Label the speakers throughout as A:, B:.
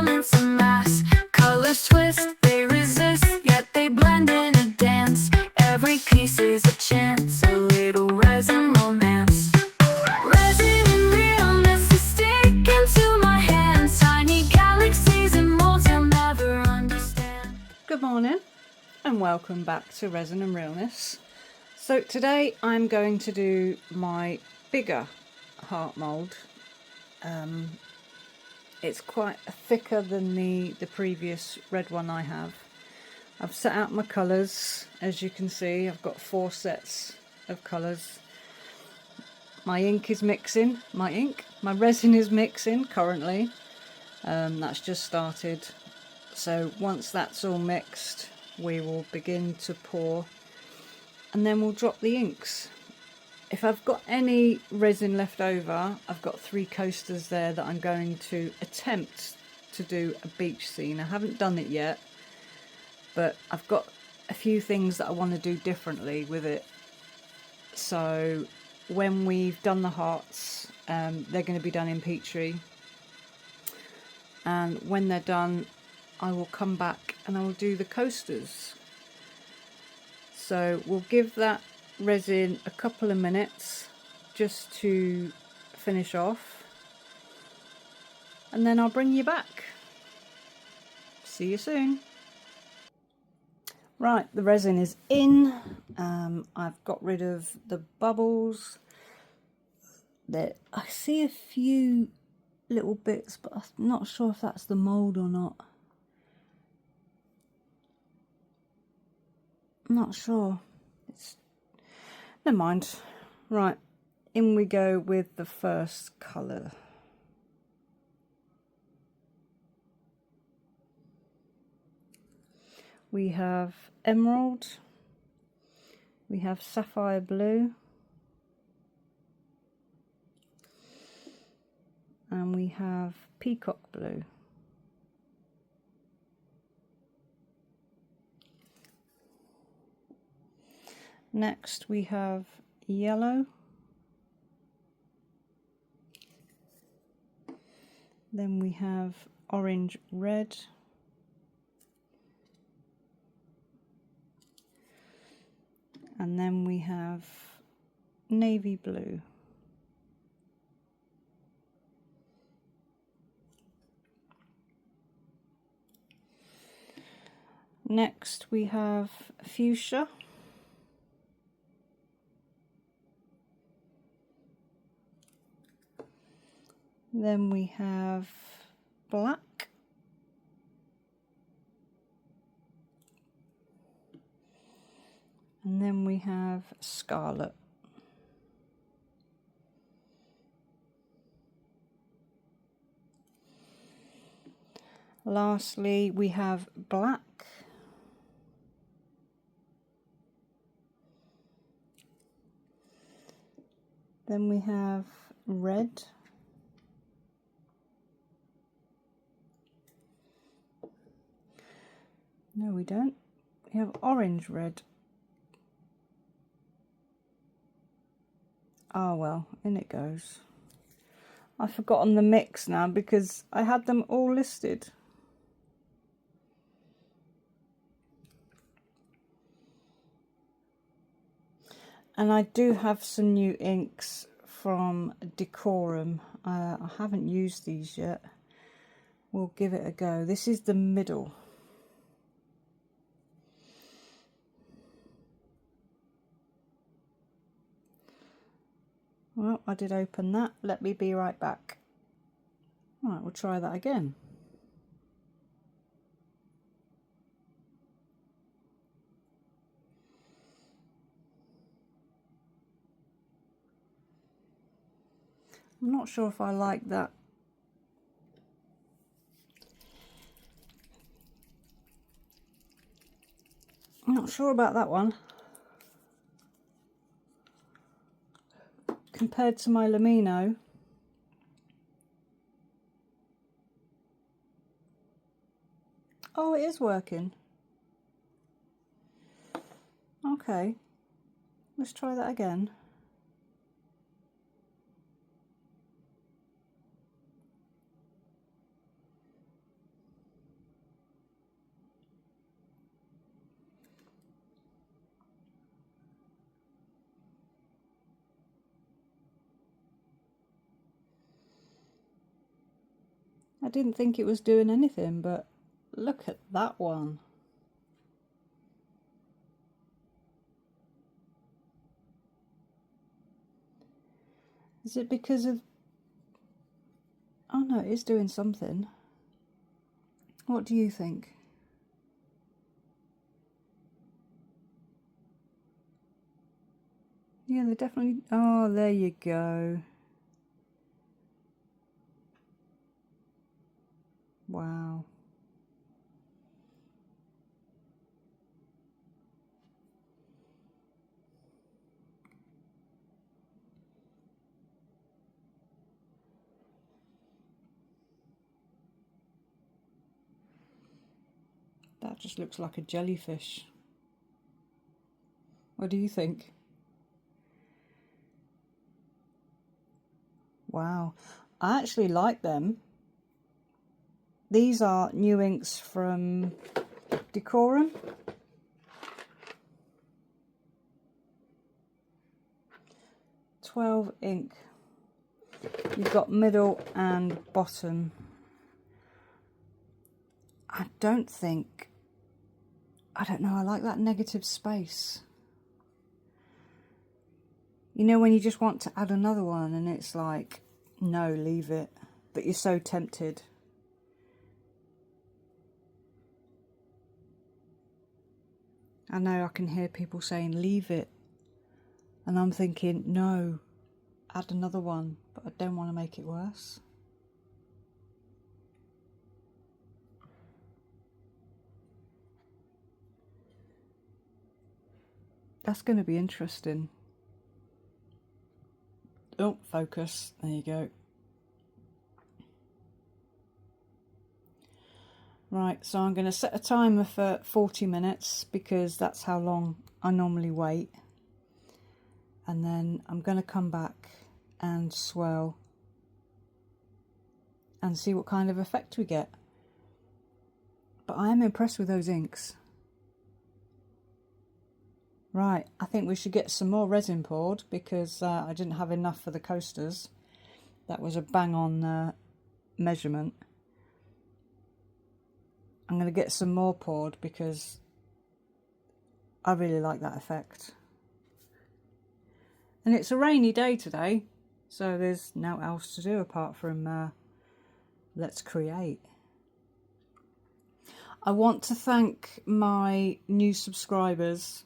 A: elements amass. Colors twist, they resist, yet they blend in a dance. Every piece is a chance, a little resin romance. Resin and realness is sticking to my hands. Tiny galaxies and molds you'll never understand.
B: Good morning and welcome back to Resin and Realness. So today I'm going to do my bigger heart mould. It's quite thicker than the previous red one I have. I've set out my colours. As you can see, I've got 4 sets of colours. My ink is mixing. My resin is mixing currently. That's just started. So once that's all mixed, we will begin to pour and then we'll drop the inks. If I've got any resin left over, I've got 3 coasters there that I'm going to attempt to do a beach scene. I haven't done it yet, but I've got a few things that I want to do differently with it. So when we've done the hearts, they're going to be done in Petri, and when they're done I will come back and I will do the coasters. So we'll give that resin a couple of minutes just to finish off, and then I'll bring you back. See you soon. Right, the resin is in. I've got rid of the bubbles. There, I see a few little bits, but I'm not sure if that's the mould or not. I'm not sure. Never mind. Right, in we go with the first colour. We have emerald, we have sapphire blue, and we have peacock blue. Next we have yellow, then we have orange red, and then we have navy blue. Next we have fuchsia. Then we have black. And then we have scarlet. Lastly, we have black. Then we have red. No, we don't. We have orange red. Oh well, in it goes. I've forgotten the mix now because I had them all listed. And I do have some new inks from Décor. I haven't used these yet. We'll give it a go. This is the middle. Well, I did open that. Let me be right back. Right, we'll try that again. I'm not sure if I like that. I'm not sure about that one. Compared to my Lamino. Oh, it is working. Okay, let's try that again. I didn't think it was doing anything, but look at that one. Is it because of... Oh no, it is doing something. What do you think? Yeah, they're definitely... Oh, there you go. Wow. That just looks like a jellyfish. What do you think? Wow. I actually like them. These are new inks from Décor. $12 ink. You've got middle and bottom. I don't know, I like that negative space. You know when you just want to add another one and it's like, no, leave it. But you're so tempted. I know I can hear people saying, leave it. And I'm thinking, no, add another one. But I don't want to make it worse. That's going to be interesting. Oh, focus. There you go. Right, so I'm going to set a timer for 40 minutes because that's how long I normally wait. And then I'm going to come back and swirl and see what kind of effect we get. But I am impressed with those inks. Right, I think we should get some more resin poured because I didn't have enough for the coasters. That was a bang on measurement. I'm going to get some more poured because I really like that effect. And it's a rainy day today, so there's no else to do apart from let's create. I want to thank my new subscribers.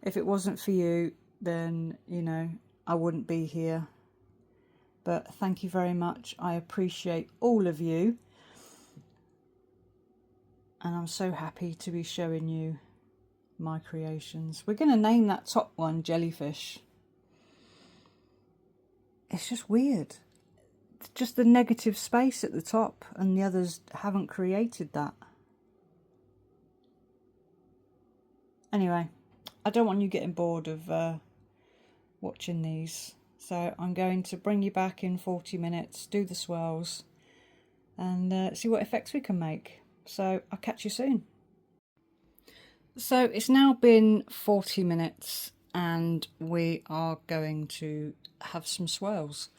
B: If it wasn't for you, then, you know, I wouldn't be here. But thank you very much. I appreciate all of you. And I'm so happy to be showing you my creations. We're going to name that top one Jellyfish. It's just weird. It's just the negative space at the top and the others haven't created that. Anyway, I don't want you getting bored of watching these. So I'm going to bring you back in 40 minutes, do the swirls and see what effects we can make. So I'll catch you soon. So it's now been 40 minutes and we are going to have some swirls.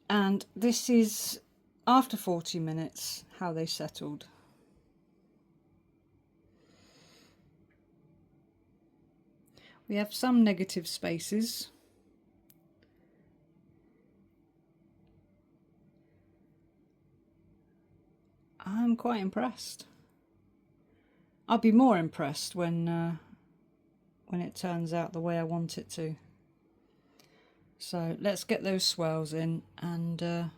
B: And this is, after 40 minutes, how they settled. We have some negative spaces. I'm quite impressed. I'll be more impressed when it turns out the way I want it to. So let's get those swirls in and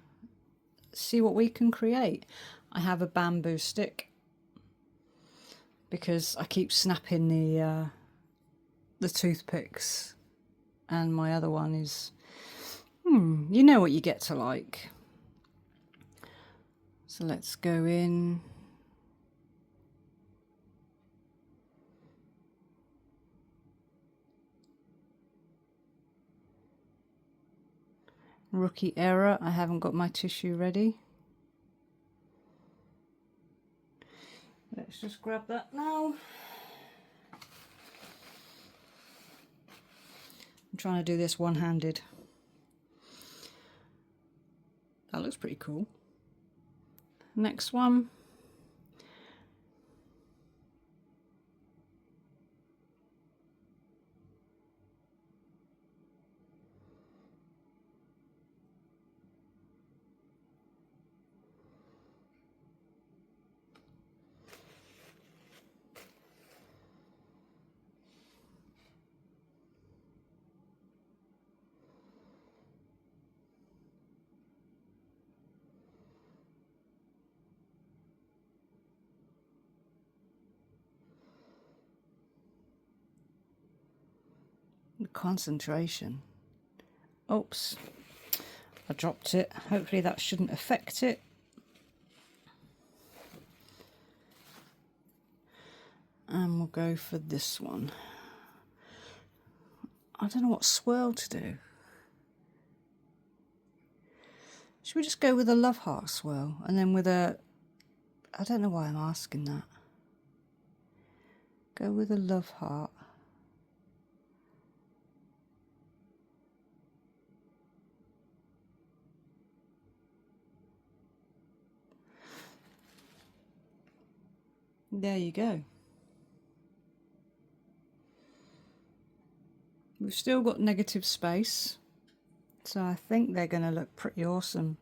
B: see what we can create. I have a bamboo stick because I keep snapping the toothpicks, and my other one is, you know what you get to like. So let's go in. Rookie error, I haven't got my tissue ready. Let's just grab that now. I'm trying to do this one-handed. That looks pretty cool. Next one. The concentration. Oops, I dropped it. Hopefully that shouldn't affect it. And we'll go for this one. I don't know what swirl to do. Should we just go with a love heart swirl and then with a, I don't know why I'm asking that. Go with a love heart. There you go. We've still got negative space, so I think they're going to look pretty awesome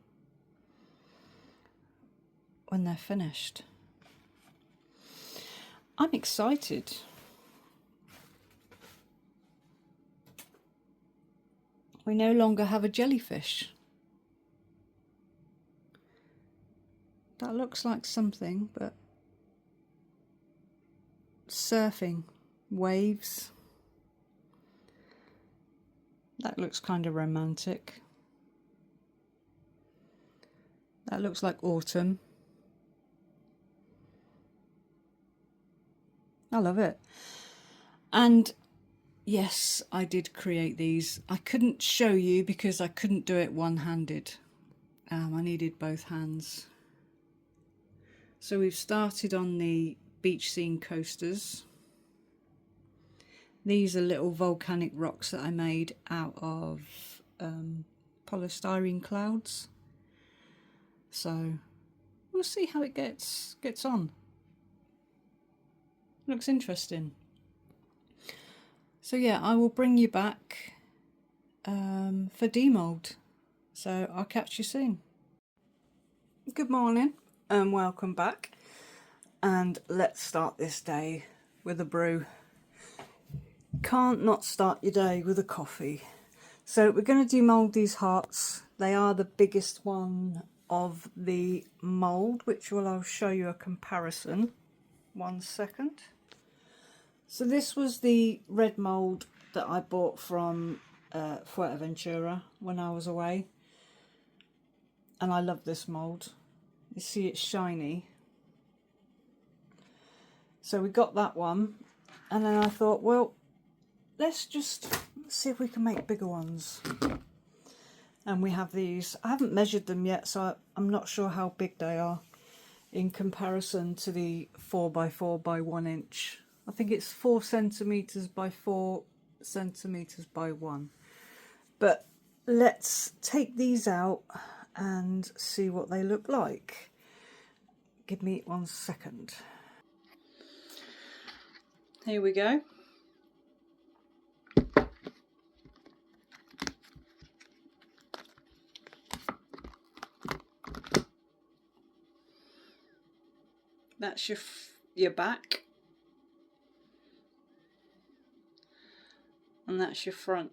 B: when they're finished. I'm excited. We no longer have a jellyfish. That looks like something, but surfing, waves. That looks kind of romantic. That looks like autumn. I love it. And yes, I did create these. I couldn't show you because I couldn't do it one-handed. I needed both hands. So we've started on the beach scene coasters. These are little volcanic rocks that I made out of polystyrene clouds. So we'll see how it gets on. Looks interesting. So yeah, I will bring you back for demold. So I'll catch you soon. Good morning and welcome back. And let's start this day with a brew. Can't not start your day with a coffee. So we're going to demold these hearts. They are the biggest one of the mould, which I'll show you a comparison. 1 second. So this was the red mould that I bought from Fuerteventura when I was away. And I love this mould. You see it's shiny. So we got that one. And then I thought, well, let's just see if we can make bigger ones. And we have these. I haven't measured them yet, so I'm not sure how big they are in comparison to the 4x4 by 1 inch. I think it's 4 centimeters by 4 centimeters by 1. But let's take these out and see what they look like. Give me 1 second. Here we go. That's your back, and that's your front.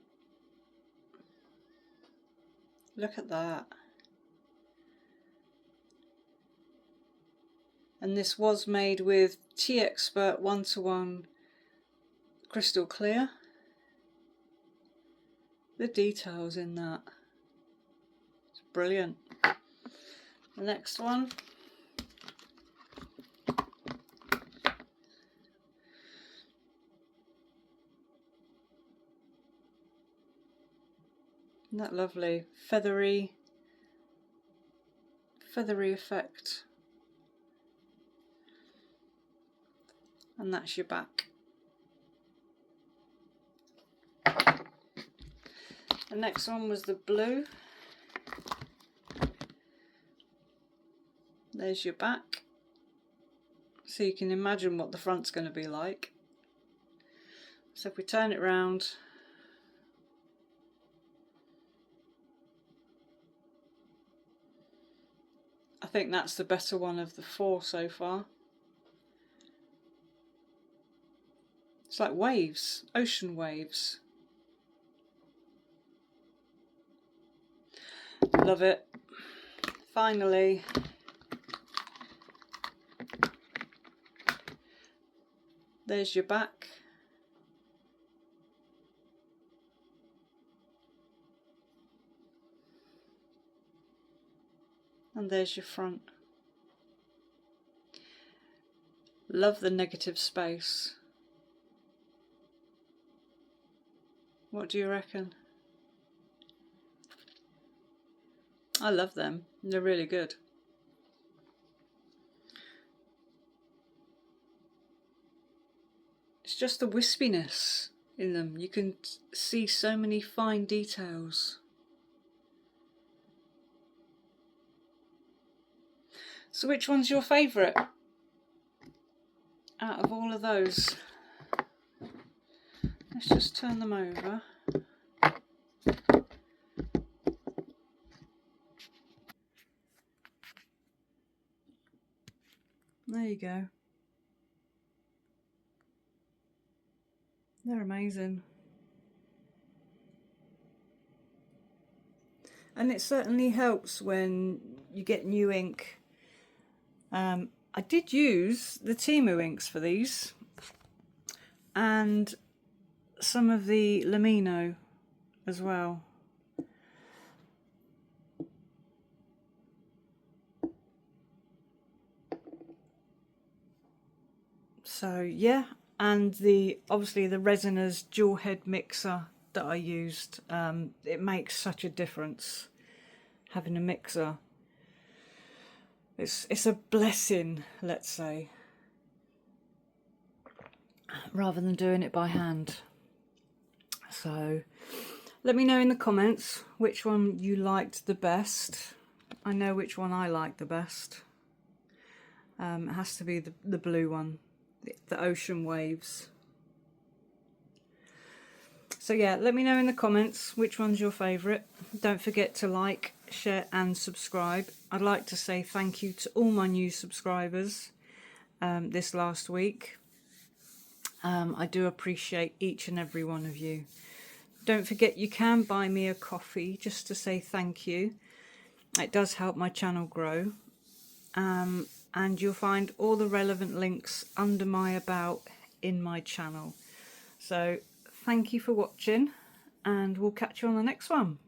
B: Look at that. And this was made with Teexpert 1:1 Crystal Clear. The details in that, it's brilliant. The next one. Isn't that lovely? Feathery effect. And that's your back. The next one was the blue. There's your back, so you can imagine what the front's going to be like. So if we turn it round, I think that's the better one of the 4 so far. It's like waves, ocean waves. Love it. Finally, there's your back. And there's your front. Love the negative space. What do you reckon? I love them. They're really good. It's just the wispiness in them. You can see so many fine details. So which one's your favourite out of all of those? Let's just turn them over. There you go. They're amazing. And it certainly helps when you get new ink. I did use the Temu inks for these and some of the Lamino as well. So yeah, and obviously the Resiners dual head mixer that I used, it makes such a difference having a mixer. It's a blessing, let's say, rather than doing it by hand. So let me know in the comments which one you liked the best. I know which one I like the best. It has to be the blue one, the ocean waves. So yeah, let me know in the comments which one's your favourite. Don't forget to like, share and subscribe. I'd like to say thank you to all my new subscribers this last week. I do appreciate each and every one of you. Don't forget you can buy me a coffee just to say thank you. It does help my channel grow. And you'll find all the relevant links under my about in my channel. So thank you for watching, and we'll catch you on the next one.